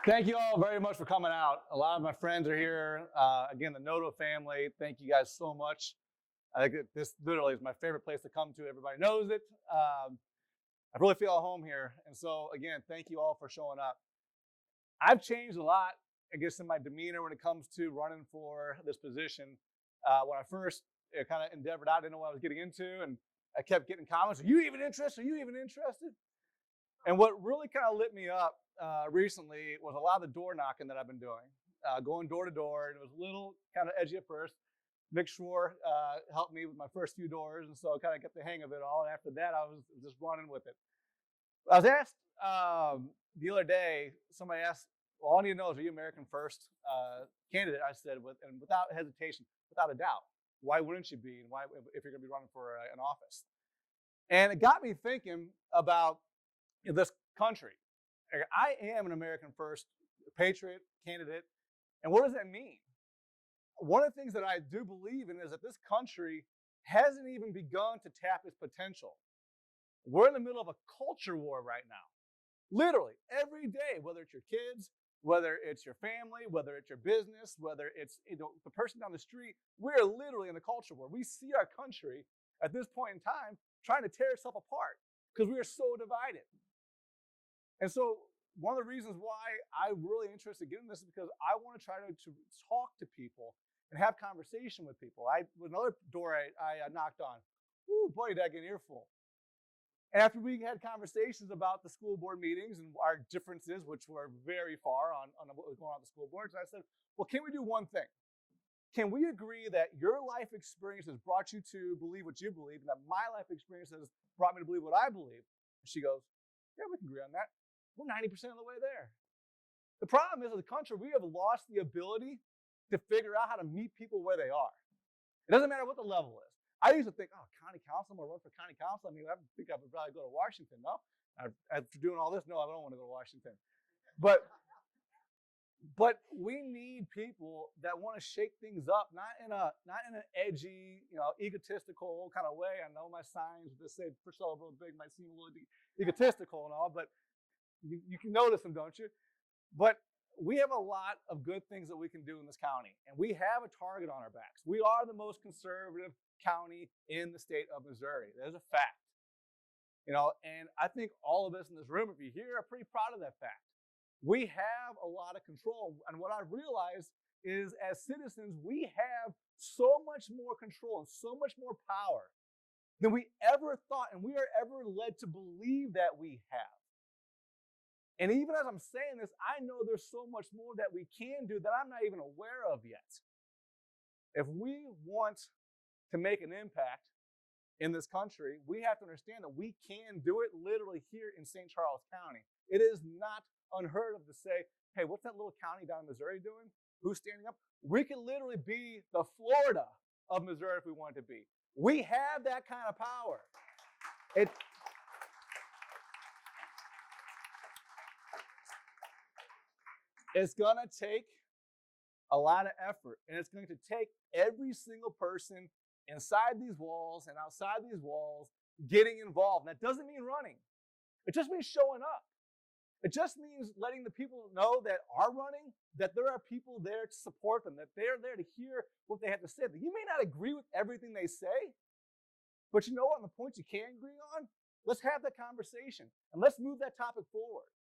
Thank you all very much for coming out. A lot of my friends are here. Again, the Noto family, thank you guys so much. I think that this literally is my favorite place to come to. Everybody knows it. I really feel at home here. And so, again, thank you all for showing up. I've changed a lot, I guess, in my demeanor when it comes to running for this position. When I first kind of endeavored, I didn't know what I was getting into, and I kept getting comments, "Are you even interested? Are you even interested?" And what really kind of lit me up recently was a lot of the door knocking that I've been doing, going door to door. And it was a little kind of edgy at first. Nick Schroer helped me with my first few doors, and so I kind of got the hang of it all. And after that, I was just running with it. I was asked the other day, somebody asked, "Well, all I need to know is, are you American First candidate?" I said, and without hesitation, without a doubt. Why wouldn't you be? And why, if you're going to be running for an office? And it got me thinking about this country. I am an American First patriot candidate. And what does that mean? One of the things that I do believe in is that this country hasn't even begun to tap its potential. We're in the middle of a culture war right now. Literally, every day, whether it's your kids, whether it's your family, whether it's your business, whether it's the person down the street, we're literally in a culture war. We see our country at this point in time trying to tear itself apart because we are so divided. And so one of the reasons why I'm really interested in getting this is because I want to try to talk to people and have conversation with people. Another door I knocked on. Ooh, boy, did I get an earful. And after we had conversations about the school board meetings and our differences, which were very far on what was going on at the school boards, I said, well, can we do one thing? Can we agree that your life experience has brought you to believe what you believe, and that my life experience has brought me to believe what I believe? And she goes, yeah, we can agree on that. We're 90% of the way there. The problem is, as a country, we have lost the ability to figure out how to meet people where they are. It doesn't matter what the level is. I used to think, oh, county council, I'm going to run for county council. I mean, I think I would probably go to Washington. No, after doing all this, no, I don't want to go to Washington. But we need people that want to shake things up, not in an edgy, egotistical kind of way. I know my signs that say Frisella real big might seem a little egotistical and all, but you can notice them, don't you? But we have a lot of good things that we can do in this county, and we have a target on our backs. We are the most conservative county in the state of Missouri. There's a fact. And I think all of us in this room, if you're here, are pretty proud of that fact. We have a lot of control, and what I've realized is, as citizens, we have so much more control and so much more power than we ever thought, and we are ever led to believe that we have. And even as I'm saying this, I know there's so much more that we can do that I'm not even aware of yet. If we want to make an impact in this country, we have to understand that we can do it literally here in St. Charles County. It is not unheard of to say, hey, what's that little county down in Missouri doing? Who's standing up? We could literally be the Florida of Missouri if we wanted to be. We have that kind of power. It's going to take a lot of effort, and it's going to take every single person inside these walls and outside these walls getting involved. And that doesn't mean running. It just means showing up. It just means letting the people know that are running, that there are people there to support them, that they're there to hear what they have to say. That you may not agree with everything they say, but you know what? On the points you can agree on, let's have that conversation, and let's move that topic forward.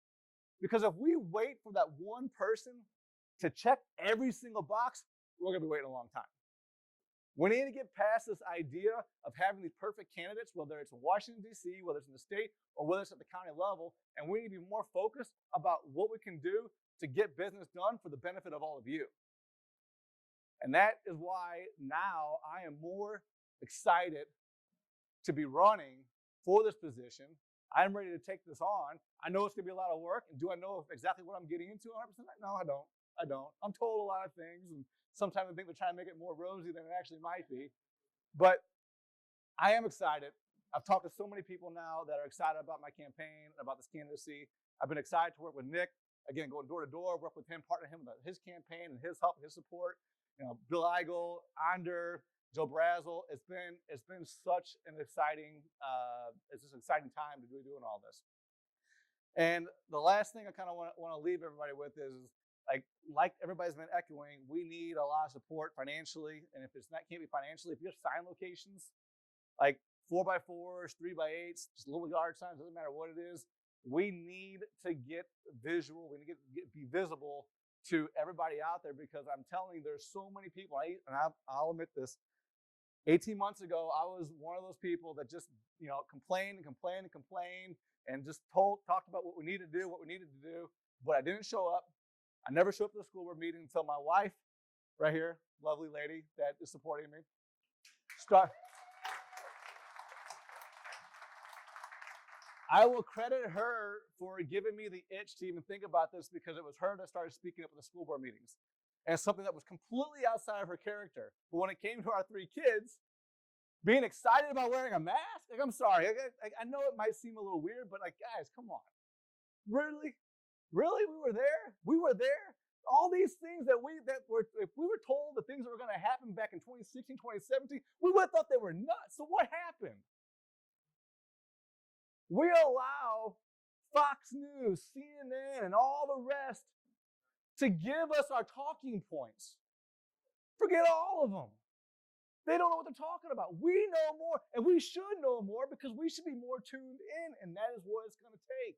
Because if we wait for that one person to check every single box, we're going to be waiting a long time. We need to get past this idea of having these perfect candidates, whether it's in Washington, D.C., whether it's in the state, or whether it's at the county level, and we need to be more focused about what we can do to get business done for the benefit of all of you. And that is why now I am more excited to be running for this position. I'm ready to take this on. I know it's going to be a lot of work. And do I know exactly what I'm getting into 100%? No, I don't. I'm told a lot of things, and sometimes I think they're trying to make it more rosy than it actually might be. But I am excited. I've talked to so many people now that are excited about my campaign, about this candidacy. I've been excited to work with Nick. Again, going door to door, work with him, partner him with his campaign and his help, his support. Bill Eigel, Ander, Joe Brazel. It's been such an exciting time to be doing all this. And the last thing I kind of want to leave everybody with is like everybody's been echoing, we need a lot of support financially. And if it's not can't be financially, if you have sign locations, like 4x4s, 3x8s, just little yard signs, doesn't matter what it is. We need to get visual. We need to be visible to everybody out there, because I'm telling you, there's so many people. I'll admit this. 18 months ago, I was one of those people that just complained and just talked about what we needed to do, but I didn't show up. I never showed up to the school board meeting until my wife, right here, lovely lady that is supporting me, I will credit her for giving me the itch to even think about this, because it was her that started speaking up at the school board meetings. And something that was completely outside of her character. But when it came to our 3 kids, being excited about wearing a mask, I'm sorry. I know it might seem a little weird, but guys, come on. Really? Really? We were there? We were there? All these things if we were told the things that were going to happen back in 2016, 2017, we would have thought they were nuts. So what happened? We allow Fox News, CNN, and all the rest to give us our talking points. Forget all of them. They don't know what they're talking about. We know more, and we should know more, because we should be more tuned in, and that is what it's going to take.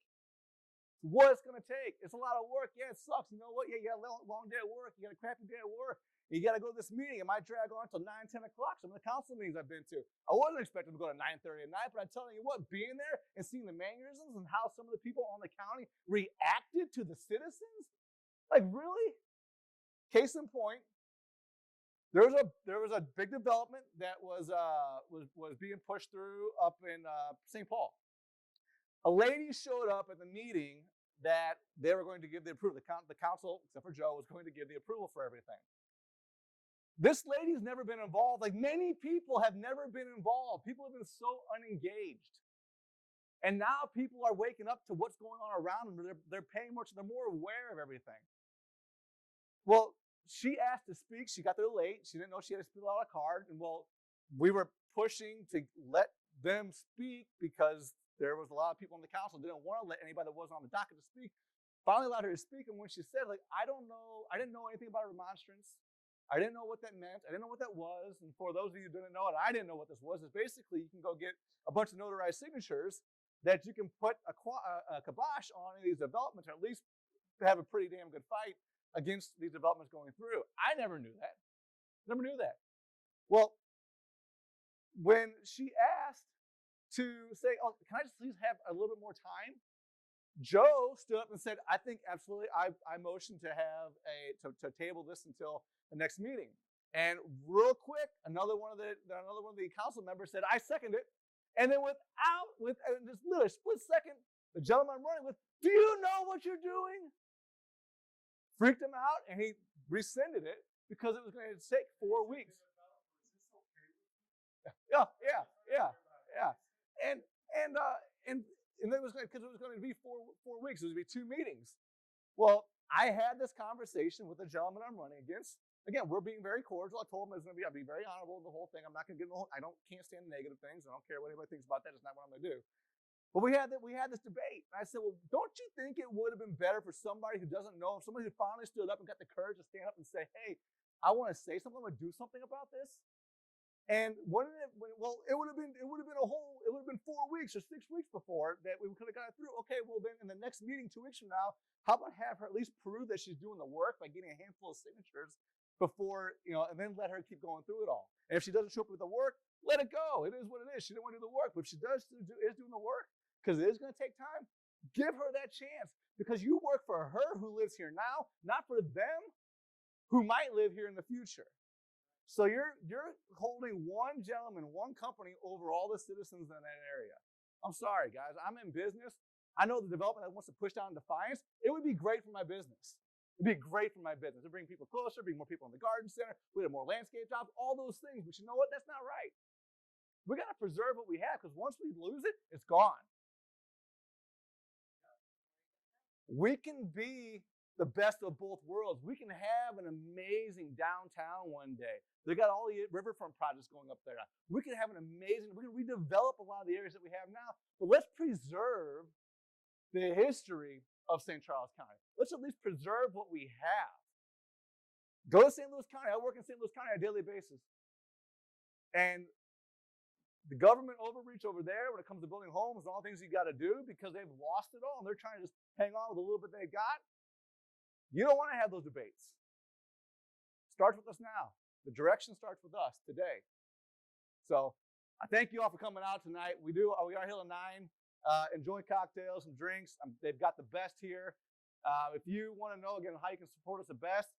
What it's going to take. It's a lot of work. Yeah, it sucks. You know what? Yeah, you got a long day at work. You got a crappy day at work. You got to go to this meeting. It might drag on until 9, 10 o'clock. Some of the council meetings I've been to, I wasn't expecting to go to 9:30 at night, but I'm telling you what, being there and seeing the mannerisms and how some of the people on the county reacted to the citizens, really? Case in point, there was a big development that was being pushed through up in St. Paul. A lady showed up at the meeting that they were going to give the approval. The council, except for Joe, was going to give the approval for everything. This lady's never been involved. Many people have never been involved. People have been so unengaged. And now people are waking up to what's going on around them. They're paying more, they're more aware of everything. Well, she asked to speak. She got there late. She didn't know she had to fill out a card. And we were pushing to let them speak, because there was a lot of people on the council didn't want to let anybody that wasn't on the docket to speak. Finally allowed her to speak, and when she said, I didn't know anything about a remonstrance. I didn't know what that meant. I didn't know what that was. And for those of you who didn't know it, I didn't know what this was. It's basically you can go get a bunch of notarized signatures that you can put a kibosh on in these developments, or at least have a pretty damn good fight against these developments going through. I never knew that. Never knew that. Well, when she asked to say, "Oh, can I just please have a little bit more time?" Joe stood up and said, "I think absolutely. I motion to have to table this until the next meeting." And real quick, another one of the council members said, "I second it." And then with this literally split second, the gentleman I'm running with, "Do you know what you're doing?" Freaked him out, and he rescinded it because it was going to take 4 weeks. Yeah. And it was because it was going to be four weeks. It was going to be 2 meetings. Well, I had this conversation with the gentleman I'm running against. Again, we're being very cordial. I told him I'll be very honorable in the whole thing. I'm not going to get can't stand negative things. I don't care what anybody thinks about that. It's not what I'm going to do. But we had this debate. And I said, well, don't you think it would have been better for somebody who doesn't know, somebody who finally stood up and got the courage to stand up and say, hey, I want to say something, I want to do something about this? And it would have been 4 weeks or 6 weeks before that we could have got it through. Okay, well then in the next meeting 2 weeks from now, how about have her at least prove that she's doing the work by getting a handful of signatures before, and then let her keep going through it all. And if she doesn't show up with the work, let it go. It is what it is. She didn't want to do the work, but if she is doing the work, because it is going to take time, give her that chance, because you work for her who lives here now, not for them who might live here in the future. So you're holding one gentleman, one company over all the citizens in that area. I'm sorry, guys. I'm in business. I know the development that wants to push down Defiance. It would be great for my business. It'd be great for my business. It'd bring people closer, bring more people in the garden center. We'd have more landscape jobs, all those things. But you know what? That's not right. We got to preserve what we have, because once we lose it, it's gone. We can be the best of both worlds. We can have an amazing downtown one day. They got all the riverfront projects going up there. We can have we can redevelop a lot of the areas that we have now, but let's preserve the history of St. Charles County. Let's at least preserve what we have. Go to St. Louis County. I work in St. Louis County on a daily basis. And the government overreach over there when it comes to building homes and all the things you got to do because they've lost it all and they're trying to just hang on with a little bit they got. You don't want to have those debates. Starts with us now. The direction starts with us today. So I thank you all for coming out tonight. We are here till 9. Enjoy cocktails and drinks. They've got the best here. If you want to know, again, how you can support us the best,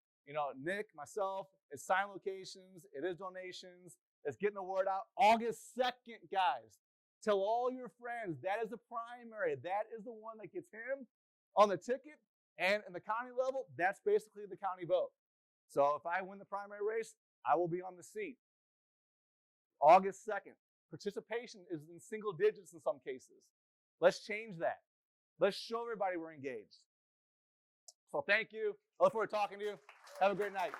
Nick, myself, it's sign locations, it is donations, it's getting the word out. August 2nd, guys. Tell all your friends, that is the primary. That is the one that gets him on the ticket. And in the county level, that's basically the county vote. So if I win the primary race, I will be on the seat. August 2nd. Participation is in single digits in some cases. Let's change that. Let's show everybody we're engaged. So thank you. I look forward to talking to you. Have a great night.